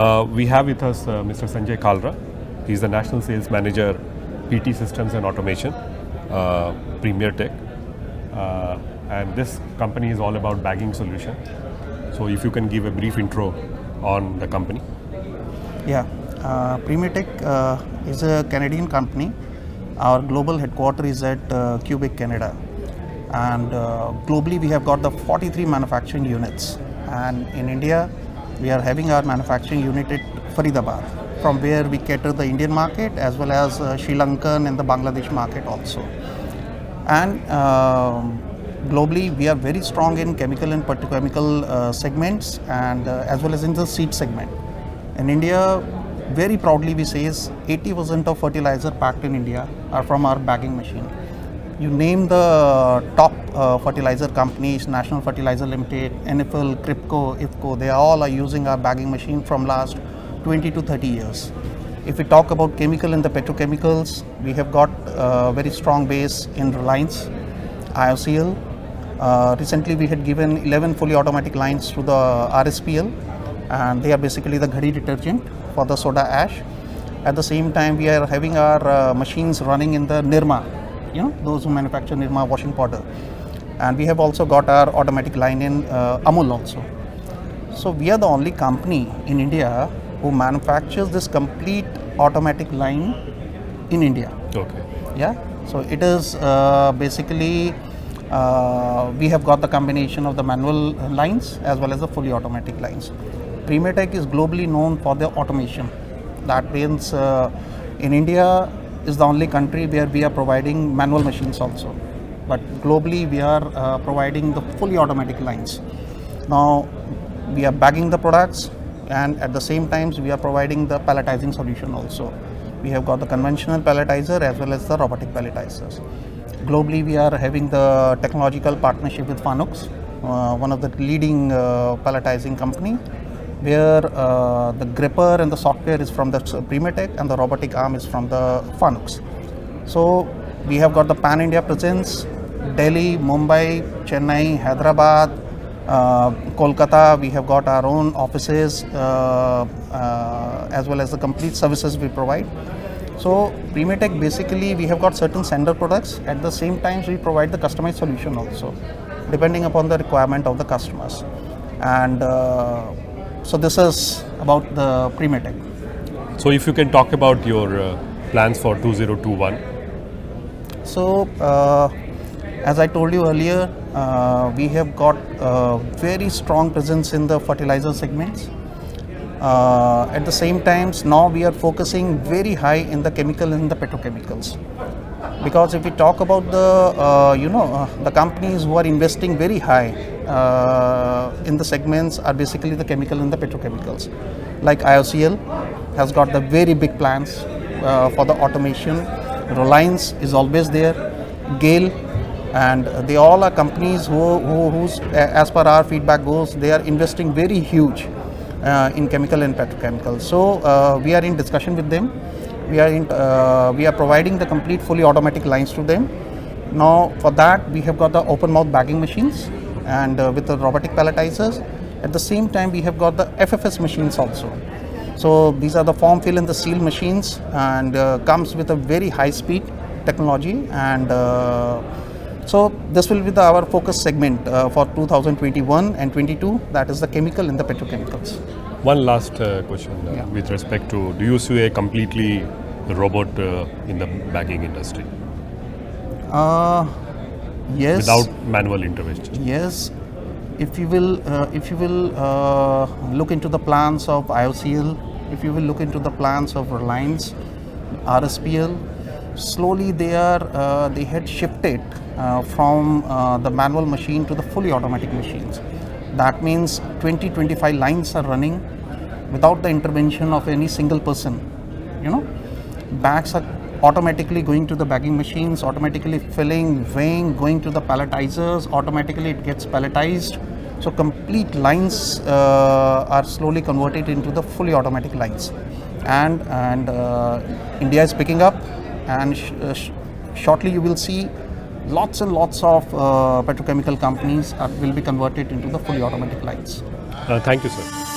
We have with us Mr. Sanjay Kalra. He's the National Sales Manager, PT Systems and Automation, Premier Tech. And this company is all about bagging solution. So if you can give a brief intro on the company. Yeah, Premier Tech is a Canadian company. Our global headquarters is at Quebec, Canada. And globally we have got the 43 manufacturing units. And in India, we are having our manufacturing unit at Faridabad, from where we cater the Indian market as well as Sri Lankan and the Bangladesh market also. And globally, we are very strong in chemical and petrochemical segments, and as well as in the seed segment. In India, very proudly we say is 80% of fertilizer packed in India are from our bagging machine. You name the top fertilizer companies, National Fertilizer Limited, NFL, Cripco, IFCO, they all are using our bagging machine from last 20 to 30 years. If we talk about chemical and the petrochemicals, we have got a very strong base in Reliance, IOCL. Recently we had given 11 fully automatic lines to the RSPL, and they are basically the ghadi detergent for the soda ash. At the same time, we are having our machines running in the Nirma, those who manufacture Nirma washing powder. And we have also got our automatic line in Amul also. So we are the only company in India who manufactures this complete automatic line in India. Okay. Yeah. So it is basically we have got the combination of the manual lines as well as the fully automatic lines. Premier Tech is globally known for the automation. That means in India is the only country where we are providing manual machines also. But globally we are providing the fully automatic lines. Now we are bagging the products, and at the same time we are providing the palletizing solution also. We have got the conventional palletizer as well as the robotic palletizers. Globally we are having the technological partnership with Fanuc, one of the leading palletizing company, where the gripper and the software is from the Premier Tech and the robotic arm is from the Fanuc. So we have got the pan-India presence: Delhi, Mumbai, Chennai, Hyderabad, Kolkata. We have got our own offices as well as the complete services we provide. So Premier Tech, basically we have got certain sender products. At the same time we provide the customized solution also, depending upon the requirement of the customers. And so this is about the Premier Tech. So if you can talk about your plans for 2021. So as I told you earlier, we have got very strong presence in the fertilizer segments. At the same time, now we are focusing very high in the chemical and the petrochemicals. Because if we talk about the the companies who are investing very high in the segments are basically the chemical and the petrochemicals. Like IOCL has got the very big plans for the automation. Reliance is always there, GAIL, and they all are companies whose as per our feedback goes, they are investing very huge in chemical and petrochemicals. So we are in discussion with them. We are providing the complete fully automatic lines to them. Now for that we have got the open mouth bagging machines and with the robotic palletizers. At the same time we have got the FFS machines also. So these are the form fill and the seal machines, and comes with a very high speed technology. And so this will be our focus segment for 2021 and 22. That is the chemical and the petrochemicals. One last question Yeah. with respect to, do you see a completely robot in the bagging industry Yes. without manual intervention? Yes. If you will look into the plans of IOCL, if you will look into the plans of Reliance, RSPL, slowly they had shifted from the manual machine to the fully automatic machines. That means 20-25 lines are running without the intervention of any single person. Bags are automatically going to the bagging machines, automatically filling, weighing, going to the palletizers, automatically it gets palletized. So complete lines are slowly converted into the fully automatic lines. And India is picking up, and shortly you will see lots and lots of petrochemical companies will be converted into the fully automatic lines. Thank you, sir.